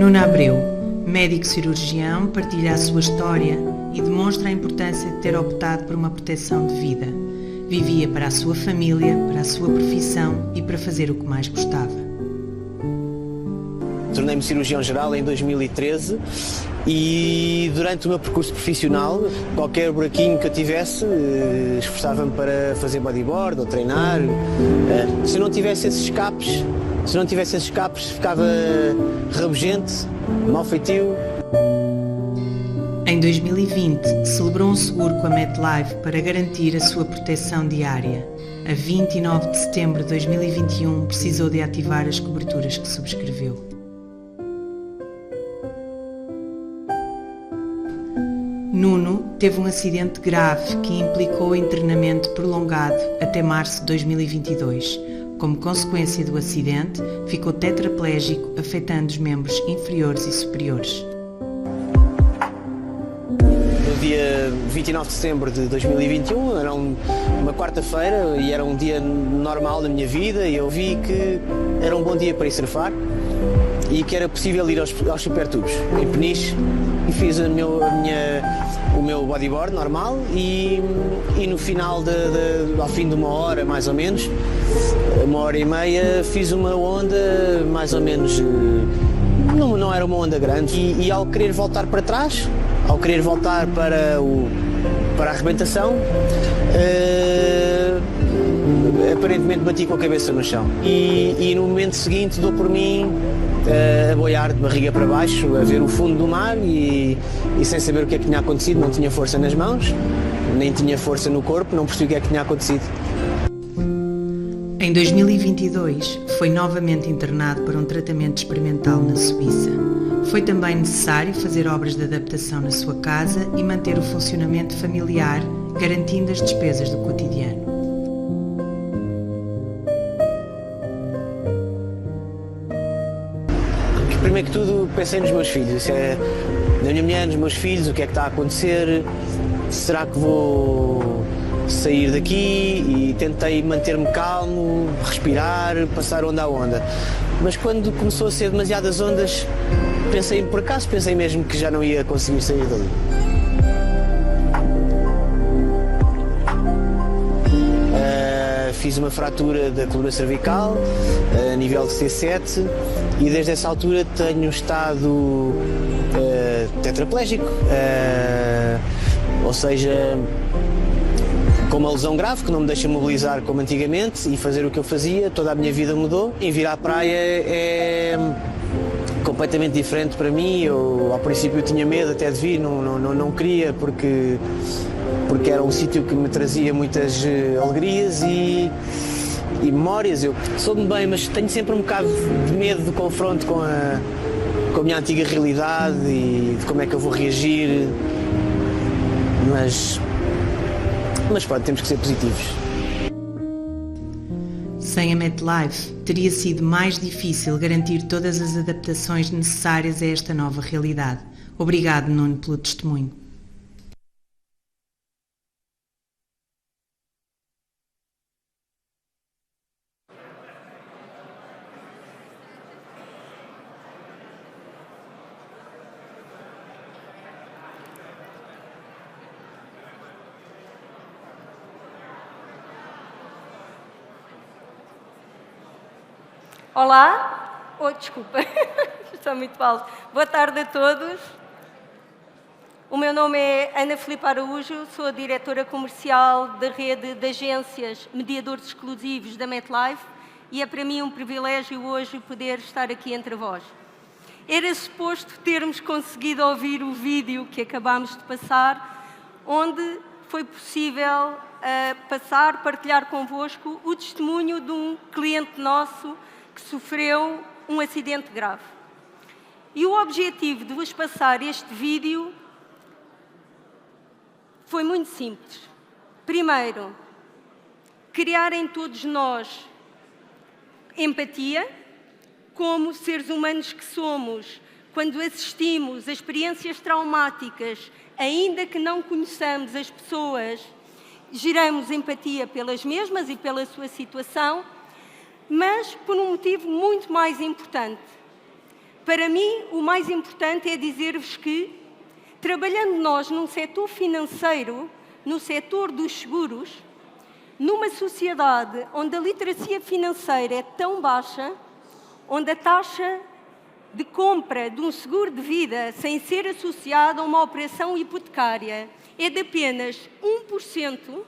Nuno Abreu, médico cirurgião, partilha a sua história e demonstra a importância de ter optado por uma proteção de vida. Vivia para a sua família, para a sua profissão e para fazer o que mais gostava. Tornei-me cirurgião geral em 2013 e durante o meu percurso profissional, qualquer buraquinho que eu tivesse, esforçava-me para fazer bodyboard ou treinar. Se eu não tivesse esses escapes, ficava rabugente, mal feitio. Em 2020, celebrou um seguro com a MetLife para garantir a sua proteção diária. A 29 de setembro de 2021, precisou de ativar as coberturas que subscreveu. Nuno teve um acidente grave que implicou internamento prolongado até março de 2022. Como consequência do acidente, ficou tetraplégico, afetando os membros inferiores e superiores. No dia 29 de setembro de 2021, era uma quarta-feira e era um dia normal da minha vida e eu vi que era um bom dia para ir surfar e que era possível ir aos supertubos, em Peniche, e fiz o meu bodyboard normal e no final, ao fim de uma hora mais ou menos, 1h30, fiz uma onda mais ou menos, não era uma onda grande, e ao querer voltar para trás, ao querer voltar para a arrebentação, aparentemente bati com a cabeça no chão e no momento seguinte dou por mim a boiar de barriga para baixo, a ver o fundo do mar e sem saber o que é que tinha acontecido. Não tinha força nas mãos, nem tinha força no corpo, não percebi o que é que tinha acontecido. Em 2022, foi novamente internado para um tratamento experimental na Suíça. Foi também necessário fazer obras de adaptação na sua casa e manter o funcionamento familiar, garantindo as despesas do cotidiano. Primeiro que tudo, pensei nos meus filhos, na minha mulher, nos meus filhos, o que é que está a acontecer, será que vou sair daqui? E tentei manter-me calmo, respirar, passar onda a onda. Mas quando começou a ser demasiadas ondas, pensei mesmo que já não ia conseguir sair dali. Fiz uma fratura da coluna cervical a nível de C7 e desde essa altura tenho estado tetraplégico, ou seja, com uma lesão grave que não me deixa mobilizar como antigamente e fazer o que eu fazia. Toda a minha vida mudou. E vir à praia é completamente diferente para mim. Ao princípio eu tinha medo até de vir, não queria porque era um sítio que me trazia muitas alegrias e memórias. Eu sou-me bem, mas tenho sempre um bocado de medo do confronto com a minha antiga realidade e de como é que eu vou reagir. Mas pronto, temos que ser positivos. Sem a MetLife, teria sido mais difícil garantir todas as adaptações necessárias a esta nova realidade. Obrigado, Nuno, pelo testemunho. Olá, desculpa, está muito alto. Boa tarde a todos. O meu nome é Ana Filipe Araújo, sou a diretora comercial da rede de agências mediadores exclusivos da MetLife e é para mim um privilégio hoje poder estar aqui entre vós. Era suposto termos conseguido ouvir o vídeo que acabámos de passar, onde foi possível partilhar convosco o testemunho de um cliente nosso que sofreu um acidente grave. E o objetivo de vos passar este vídeo foi muito simples. Primeiro, criar em todos nós empatia, como seres humanos que somos, quando assistimos a experiências traumáticas, ainda que não conheçamos as pessoas, geramos empatia pelas mesmas e pela sua situação, mas por um motivo muito mais importante. Para mim, o mais importante é dizer-vos que, trabalhando nós num setor financeiro, no setor dos seguros, numa sociedade onde a literacia financeira é tão baixa, onde a taxa de compra de um seguro de vida sem ser associada a uma operação hipotecária é de apenas 1%,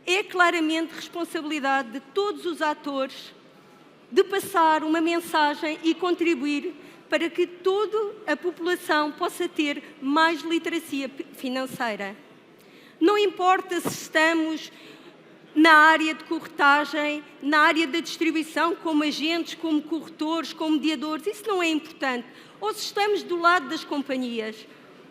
é claramente responsabilidade de todos os atores de passar uma mensagem e contribuir para que toda a população possa ter mais literacia financeira. Não importa se estamos na área de corretagem, na área da distribuição, como agentes, como corretores, como mediadores, isso não é importante. Ou se estamos do lado das companhias.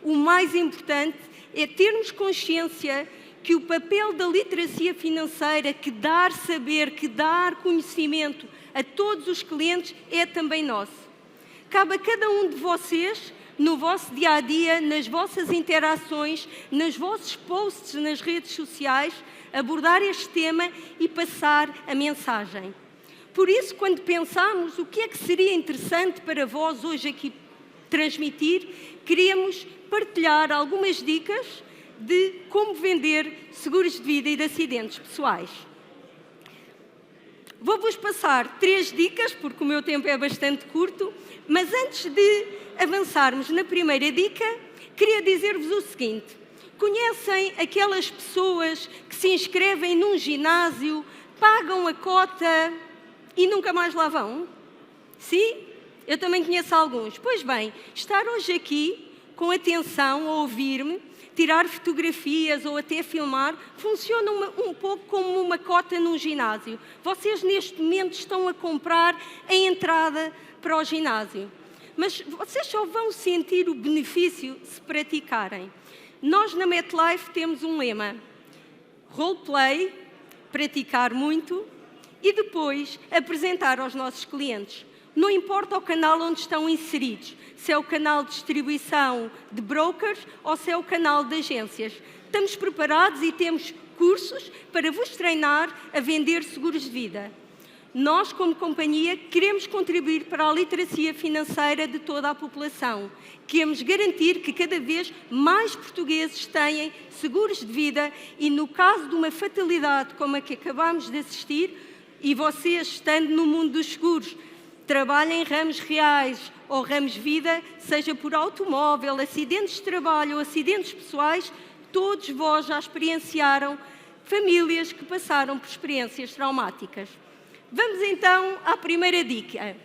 O mais importante é termos consciência que o papel da literacia financeira, que dar saber, que dar conhecimento a todos os clientes, é também nosso. Cabe a cada um de vocês, no vosso dia-a-dia, nas vossas interações, nos vossos posts nas redes sociais, abordar este tema e passar a mensagem. Por isso, quando pensamos o que é que seria interessante para vós hoje aqui transmitir, queríamos partilhar algumas dicas de como vender seguros de vida e de acidentes pessoais. Vou-vos passar 3 dicas, porque o meu tempo é bastante curto, mas antes de avançarmos na primeira dica, queria dizer-vos o seguinte: conhecem aquelas pessoas que se inscrevem num ginásio, pagam a cota e nunca mais lá vão? Sim? Eu também conheço alguns. Pois bem, estar hoje aqui, com atenção, a ouvir-me, tirar fotografias ou até filmar, funciona um pouco como uma cota num ginásio. Vocês, neste momento, estão a comprar a entrada para o ginásio. Mas vocês só vão sentir o benefício se praticarem. Nós, na MetLife, temos um lema: roleplay, praticar muito e depois apresentar aos nossos clientes. Não importa o canal onde estão inseridos, se é o canal de distribuição de brokers ou se é o canal de agências. Estamos preparados e temos cursos para vos treinar a vender seguros de vida. Nós, como companhia, queremos contribuir para a literacia financeira de toda a população. Queremos garantir que cada vez mais portugueses tenham seguros de vida e, no caso de uma fatalidade como a que acabamos de assistir, e vocês, estando no mundo dos seguros, trabalhem em ramos reais ou ramos vida, seja por automóvel, acidentes de trabalho ou acidentes pessoais, todos vós já experienciaram famílias que passaram por experiências traumáticas. Vamos então à primeira dica.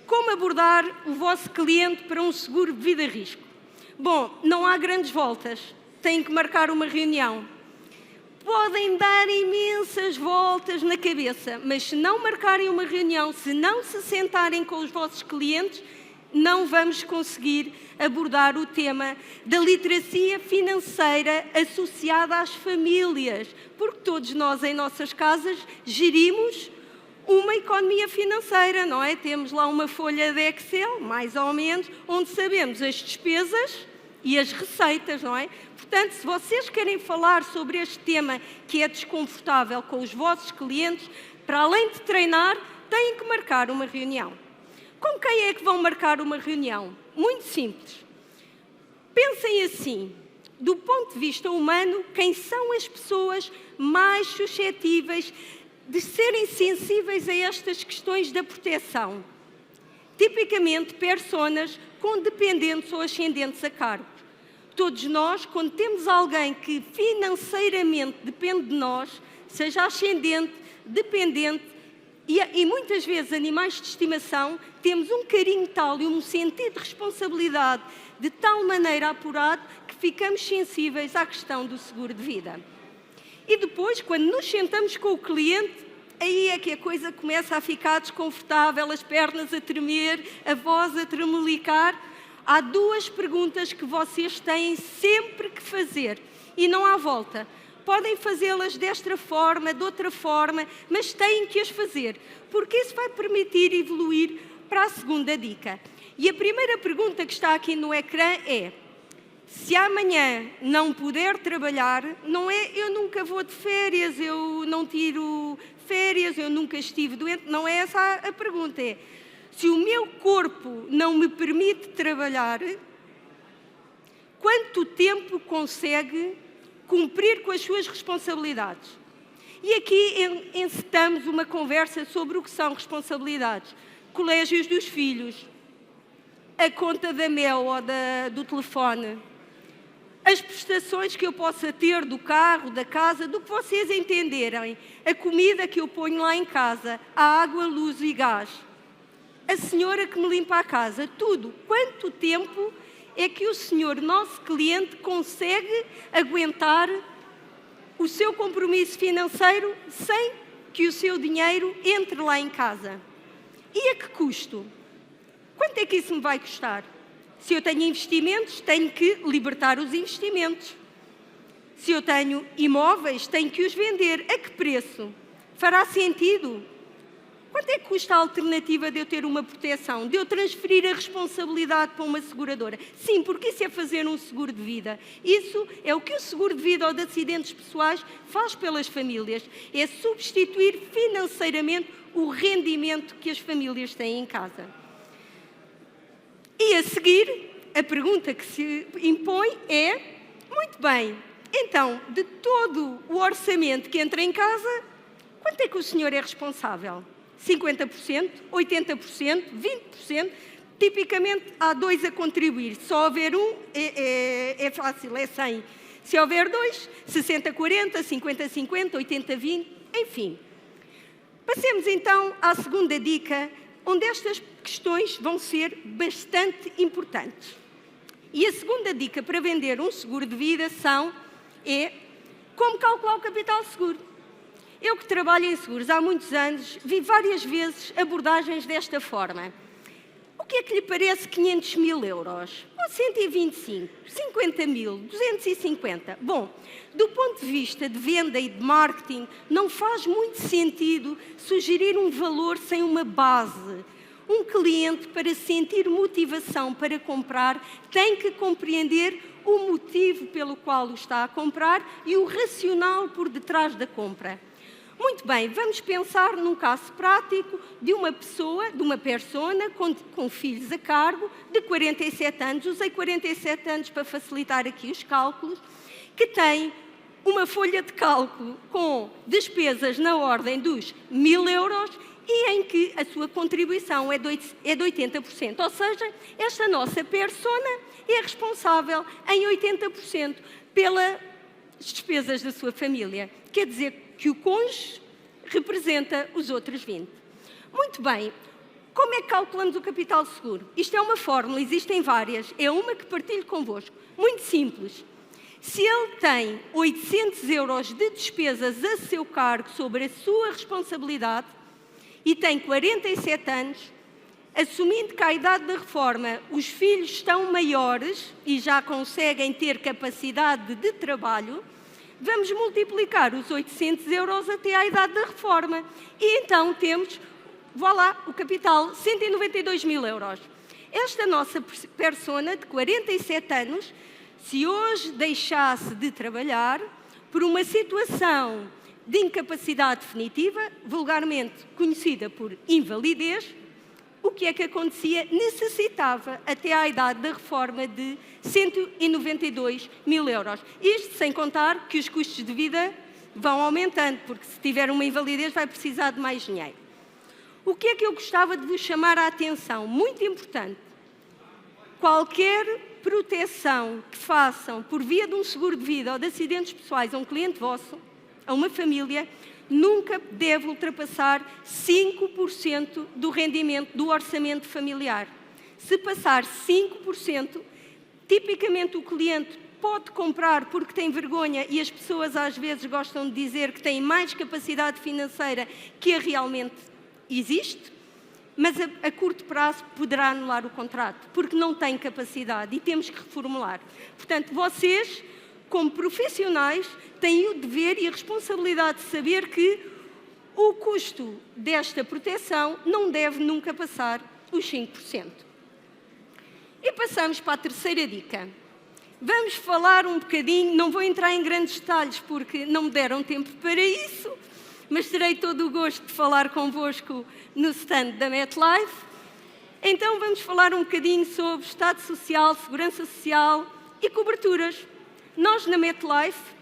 Como abordar o vosso cliente para um seguro de vida e risco? Bom, não há grandes voltas. Têm que marcar uma reunião. Podem dar imensas voltas na cabeça, mas se não marcarem uma reunião, se não se sentarem com os vossos clientes, não vamos conseguir abordar o tema da literacia financeira associada às famílias, porque todos nós, em nossas casas, gerimos uma economia financeira, não é? Temos lá uma folha de Excel, mais ou menos, onde sabemos as despesas e as receitas, não é? Portanto, se vocês querem falar sobre este tema que é desconfortável com os vossos clientes, para além de treinar, têm que marcar uma reunião. Com quem é que vão marcar uma reunião? Muito simples. Pensem assim, do ponto de vista humano, quem são as pessoas mais suscetíveis de serem sensíveis a estas questões da proteção? Tipicamente, personas com dependentes ou ascendentes a cargo. Todos nós, quando temos alguém que financeiramente depende de nós, seja ascendente, dependente e muitas vezes animais de estimação, temos um carinho tal e um sentido de responsabilidade de tal maneira apurado que ficamos sensíveis à questão do seguro de vida. E depois, quando nos sentamos com o cliente, aí é que a coisa começa a ficar desconfortável, as pernas a tremer, a voz a tremelicar. Há 2 perguntas que vocês têm sempre que fazer e não há volta. Podem fazê-las desta forma, de outra forma, mas têm que as fazer, porque isso vai permitir evoluir para a segunda dica. E a primeira pergunta que está aqui no ecrã é: se amanhã não puder trabalhar, não é eu nunca vou de férias, eu não tiro férias, eu nunca estive doente, não é essa a pergunta, é: Se o meu corpo não me permite trabalhar, quanto tempo consegue cumprir com as suas responsabilidades? E aqui encetamos uma conversa sobre o que são responsabilidades. Colégios dos filhos, a conta da mel ou do telefone, as prestações que eu possa ter do carro, da casa, do que vocês entenderem, a comida que eu ponho lá em casa, a água, a luz e gás, a senhora que me limpa a casa, tudo. Quanto tempo é que o senhor, nosso cliente, consegue aguentar o seu compromisso financeiro sem que o seu dinheiro entre lá em casa? E a que custo? Quanto é que isso me vai custar? Se eu tenho investimentos, tenho que libertar os investimentos. Se eu tenho imóveis, tenho que os vender. A que preço? Fará sentido? Quanto é que custa a alternativa de eu ter uma proteção? De eu transferir a responsabilidade para uma seguradora? Sim, porque isso é fazer um seguro de vida. Isso é o que o seguro de vida ou de acidentes pessoais faz pelas famílias. É substituir financeiramente o rendimento que as famílias têm em casa. E a seguir, a pergunta que se impõe é, muito bem, então, de todo o orçamento que entra em casa, quanto é que o senhor é responsável? 50%, 80%, 20%? Tipicamente há dois a contribuir. Se só houver um, é fácil, é 100. Se houver dois, 60-40, 50-50, 80-20, enfim. Passemos então à segunda dica, onde estas questões vão ser bastante importantes. E a segunda dica para vender um seguro de vida é como calcular o capital seguro. Eu que trabalho em seguros há muitos anos, vi várias vezes abordagens desta forma. O que é que lhe parece 500 mil euros? Ou 125? 50 mil? 250? Bom, do ponto de vista de venda e de marketing, não faz muito sentido sugerir um valor sem uma base. Um cliente, para sentir motivação para comprar, tem que compreender o motivo pelo qual o está a comprar e o racional por detrás da compra. Muito bem, vamos pensar num caso prático de uma pessoa, de uma persona com filhos a cargo, de 47 anos, usei 47 anos para facilitar aqui os cálculos, que tem uma folha de cálculo com despesas na ordem dos 1.000 euros e em que a sua contribuição é de 80%. Ou seja, esta nossa persona é responsável em 80% pelas despesas da sua família. Quer dizer que o cônjuge representa os outros 20%. Muito bem, como é que calculamos o capital seguro? Isto é uma fórmula, existem várias, é uma que partilho convosco. Muito simples. Se ele tem 800 euros de despesas a seu cargo sobre a sua responsabilidade e tem 47 anos, assumindo que à idade da reforma os filhos estão maiores e já conseguem ter capacidade de trabalho, vamos multiplicar os 800 euros até à idade da reforma. E então temos, voilà, o capital, 192 mil euros. Esta nossa persona de 47 anos, se hoje deixasse de trabalhar por uma situação de incapacidade definitiva, vulgarmente conhecida por invalidez, o que é que acontecia? Necessitava, até à idade da reforma, de 192 mil euros. Isto sem contar que os custos de vida vão aumentando, porque se tiver uma invalidez vai precisar de mais dinheiro. O que é que eu gostava de vos chamar a atenção? Muito importante. Qualquer proteção que façam por via de um seguro de vida ou de acidentes pessoais a um cliente vosso, a uma família, nunca deve ultrapassar 5% do rendimento do orçamento familiar. Se passar 5%, tipicamente o cliente pode comprar porque tem vergonha e as pessoas às vezes gostam de dizer que têm mais capacidade financeira que a realmente existe, mas a curto prazo poderá anular o contrato, porque não tem capacidade e temos que reformular. Portanto, vocês, como profissionais, têm o dever e a responsabilidade de saber que o custo desta proteção não deve nunca passar os 5%. E passamos para a terceira dica. Vamos falar um bocadinho, não vou entrar em grandes detalhes porque não me deram tempo para isso, mas terei todo o gosto de falar convosco no stand da MetLife. Então vamos falar um bocadinho sobre Estado Social, Segurança Social e coberturas. Nós na MetLife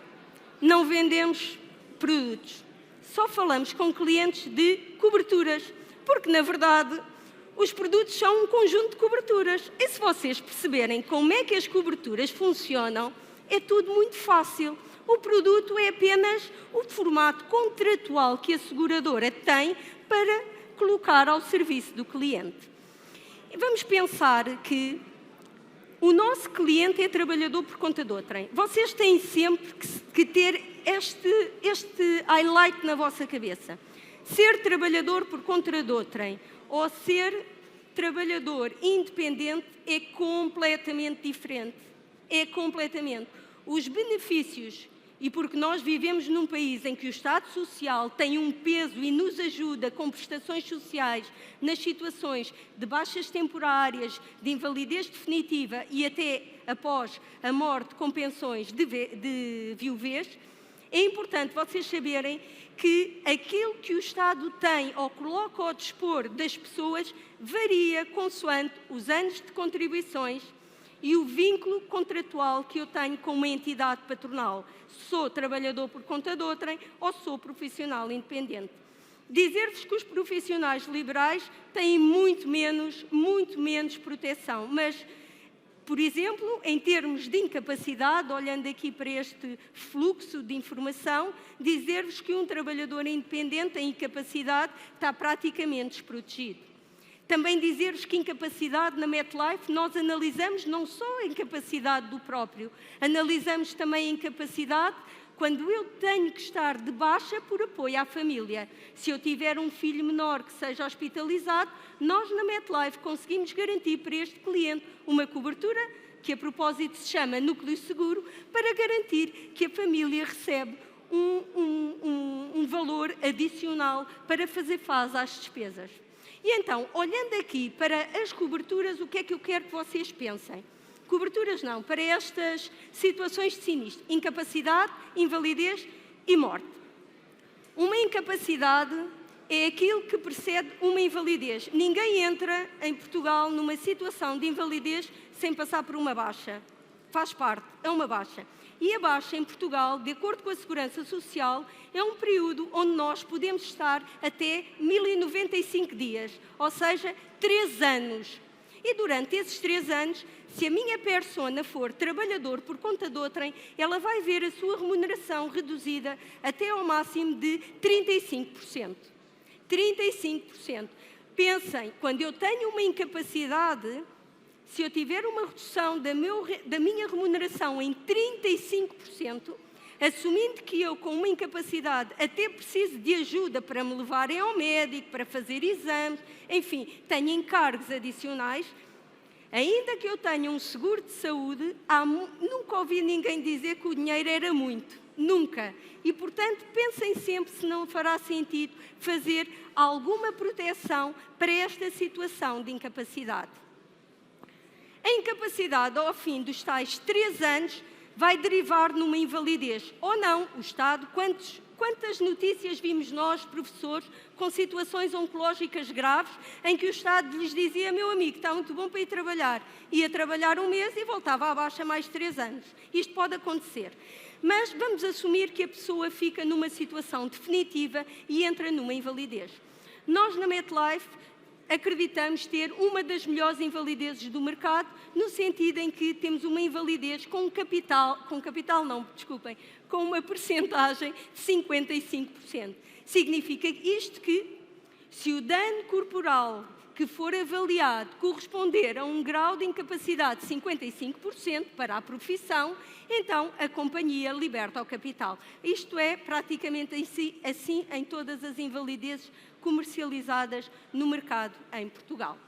não vendemos produtos, só falamos com clientes de coberturas, porque na verdade os produtos são um conjunto de coberturas. E se vocês perceberem como é que as coberturas funcionam, é tudo muito fácil. O produto é apenas o formato contratual que a seguradora tem para colocar ao serviço do cliente. E vamos pensar que o nosso cliente é trabalhador por conta de outrem. Vocês têm sempre que ter este highlight na vossa cabeça. Ser trabalhador por conta de outrem ou ser trabalhador independente é completamente diferente. É completamente. Os benefícios, e porque nós vivemos num país em que o Estado Social tem um peso e nos ajuda com prestações sociais nas situações de baixas temporárias, de invalidez definitiva e até após a morte com pensões de viuvez, é importante vocês saberem que aquilo que o Estado tem ou coloca ao dispor das pessoas varia consoante os anos de contribuições e o vínculo contratual que eu tenho com uma entidade patronal. Sou trabalhador por conta de outrem ou sou profissional independente. Dizer-vos que os profissionais liberais têm muito menos proteção, mas, por exemplo, em termos de incapacidade, olhando aqui para este fluxo de informação, dizer-vos que um trabalhador independente em incapacidade está praticamente desprotegido. Também dizer-vos que incapacidade na MetLife, nós analisamos não só a incapacidade do próprio, analisamos também a incapacidade quando eu tenho que estar de baixa por apoio à família. Se eu tiver um filho menor que seja hospitalizado, nós na MetLife conseguimos garantir para este cliente uma cobertura que a propósito se chama Núcleo Seguro, para garantir que a família recebe um valor adicional para fazer face às despesas. E então, olhando aqui para as coberturas, o que é que eu quero que vocês pensem? Coberturas não, para estas situações de sinistro, incapacidade, invalidez e morte. Uma incapacidade é aquilo que precede uma invalidez. Ninguém entra em Portugal numa situação de invalidez sem passar por uma baixa. Faz parte, é uma baixa. E a baixa em Portugal, de acordo com a Segurança Social, é um período onde nós podemos estar até 1095 dias, ou seja, 3 anos. E durante esses 3 anos, se a minha persona for trabalhador por conta de outrem, ela vai ver a sua remuneração reduzida até ao máximo de 35%. 35%. Pensem, quando eu tenho uma incapacidade, se eu tiver uma redução da minha remuneração em 35%, assumindo que eu, com uma incapacidade, até preciso de ajuda para me levarem ao médico, para fazer exames, enfim, tenho encargos adicionais, ainda que eu tenha um seguro de saúde, nunca ouvi ninguém dizer que o dinheiro era muito. Nunca. E, portanto, pensem sempre se não fará sentido fazer alguma proteção para esta situação de incapacidade. A incapacidade, ao fim dos tais 3 anos, vai derivar numa invalidez. Ou não, o Estado, quantas notícias vimos nós, professores, com situações oncológicas graves, em que o Estado lhes dizia, meu amigo, está muito bom para ir trabalhar. Ia trabalhar 1 mês e voltava à baixa mais 3 anos. Isto pode acontecer. Mas vamos assumir que a pessoa fica numa situação definitiva e entra numa invalidez. Nós, na MetLife, acreditamos ter uma das melhores invalidezes do mercado, no sentido em que temos uma invalidez com uma percentagem de 55%. Significa isto que, se o dano corporal que for avaliado corresponder a um grau de incapacidade de 55% para a profissão, então a companhia liberta o capital. Isto é praticamente assim em todas as invalidezes comercializadas no mercado em Portugal.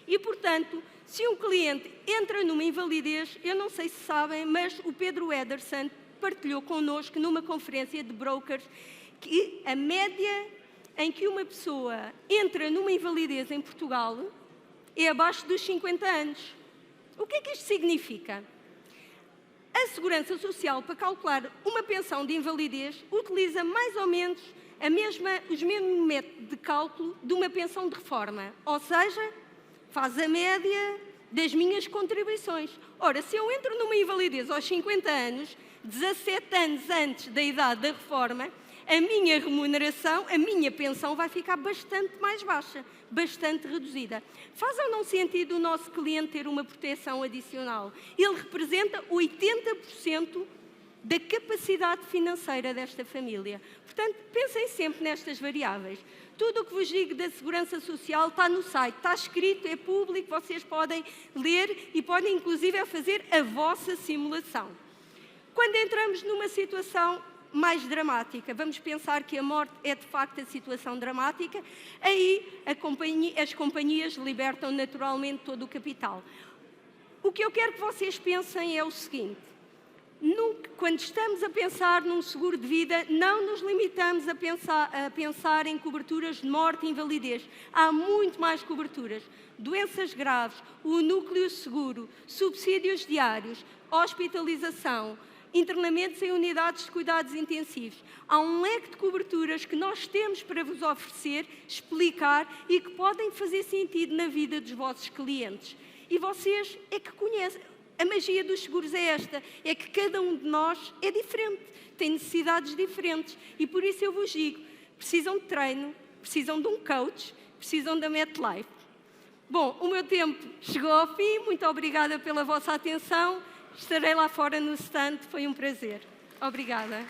E, portanto, se um cliente entra numa invalidez, eu não sei se sabem, mas o Pedro Ederson partilhou connosco numa conferência de brokers que a média em que uma pessoa entra numa invalidez em Portugal é abaixo dos 50 anos. O que é que isto significa? A Segurança Social, para calcular uma pensão de invalidez, utiliza mais ou menos os mesmos métodos de cálculo de uma pensão de reforma. Ou seja, faz a média das minhas contribuições. Ora, se eu entro numa invalidez aos 50 anos, 17 anos antes da idade da reforma, a minha remuneração, a minha pensão vai ficar bastante mais baixa, bastante reduzida. Faz ou não sentido o nosso cliente ter uma proteção adicional? Ele representa 80% da capacidade financeira desta família. Portanto, pensem sempre nestas variáveis. Tudo o que vos digo da Segurança Social está no site, está escrito, é público, vocês podem ler e podem inclusive fazer a vossa simulação. Quando entramos numa situação mais dramática, vamos pensar que a morte é de facto a situação dramática, aí as companhias libertam naturalmente todo o capital. O que eu quero que vocês pensem é o seguinte: quando estamos a pensar num seguro de vida, não nos limitamos a pensar em coberturas de morte e invalidez. Há muito mais coberturas. Doenças graves, o núcleo seguro, subsídios diários, hospitalização, internamentos em unidades de cuidados intensivos. Há um leque de coberturas que nós temos para vos oferecer, explicar e que podem fazer sentido na vida dos vossos clientes. E vocês é que conhecem. A magia dos seguros é esta, é que cada um de nós é diferente, tem necessidades diferentes e por isso eu vos digo, precisam de treino, precisam de um coach, precisam da MetLife. Bom, o meu tempo chegou ao fim, muito obrigada pela vossa atenção, estarei lá fora no stand, foi um prazer. Obrigada.